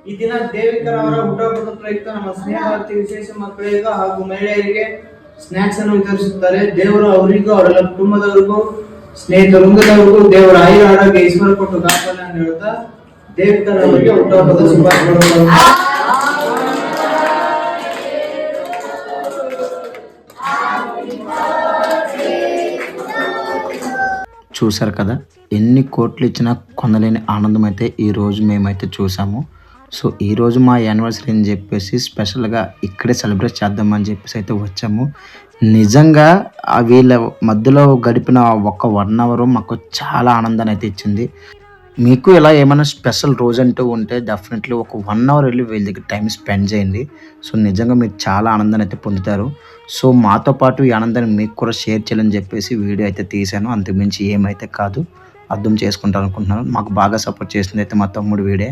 ಈ ದಿನ ದೇವಿಕರ ಅವರ ಹುಟ್ಟುಹಬ್ಬದ ಪ್ರಯುಕ್ತ ನಮ್ಮ ಸ್ನೇಹಾರ್ಥಿ ವಿಶೇಷ ಮಕ್ಕಳಿಗೆ ಹಾಗೂ ಮಹಿಳೆಯರಿಗೆ ಸ್ನಾಕ್ಸ್ ಅನ್ನು ವಿತರಿಸುತ್ತಾರೆ. ದೇವರು ಅವರಿಗೂ ಅವರ ಕುಟುಂಬದವರಿಗೂ ಸ್ನೇಹಿತರೊಂದಿಗೂ ದೇವರ ಆಯುರ ಆರೋಗ್ಯ ಈಶ್ವರ ಕೊಟ್ಟು ಕಾಪಾಡಲಿ ಅಂತ ಹೇಳ್ತಾ ದೇವಿಕರ ಅವರಿಗೆ ಹುಟ್ಟುಹಬ್ಬದ ಶುಭಾಶಯಗಳು. చూసారు కదా, ఎన్ని కోట్లు ఇచ్చినా కొనలేని ఆనందం అయితే ఈరోజు మేమైతే చూసాము. సో ఈరోజు మా యానివర్సరీ అని చెప్పేసి స్పెషల్గా ఇక్కడే సెలబ్రేట్ చేద్దామని చెప్పేసి అయితే వచ్చాము. నిజంగా వీళ్ళ మధ్యలో గడిపిన ఒక 1 అవర్ మాకు చాలా ఆనందాన్ని అయితే ఇచ్చింది. మీకు ఇలా ఏమైనా స్పెషల్ రోజు అంటూ ఉంటే డెఫినెట్లీ ఒక 1 అవర్ వెళ్ళి వీళ్ళ దగ్గర టైం స్పెండ్ చేయండి. సో నిజంగా మీరు చాలా ఆనందాన్ని అయితే పొందుతారు. సో మాతో పాటు ఈ ఆనందాన్ని మీకు కూడా షేర్ చేయాలని చెప్పేసి వీడియో అయితే తీశాను. అంతకుమించి ఏమైతే కాదు, అర్థం చేసుకుంటారు అనుకుంటున్నాను. మాకు బాగా సపోర్ట్ చేసింది అయితే మా తమ్ముడు వీడే.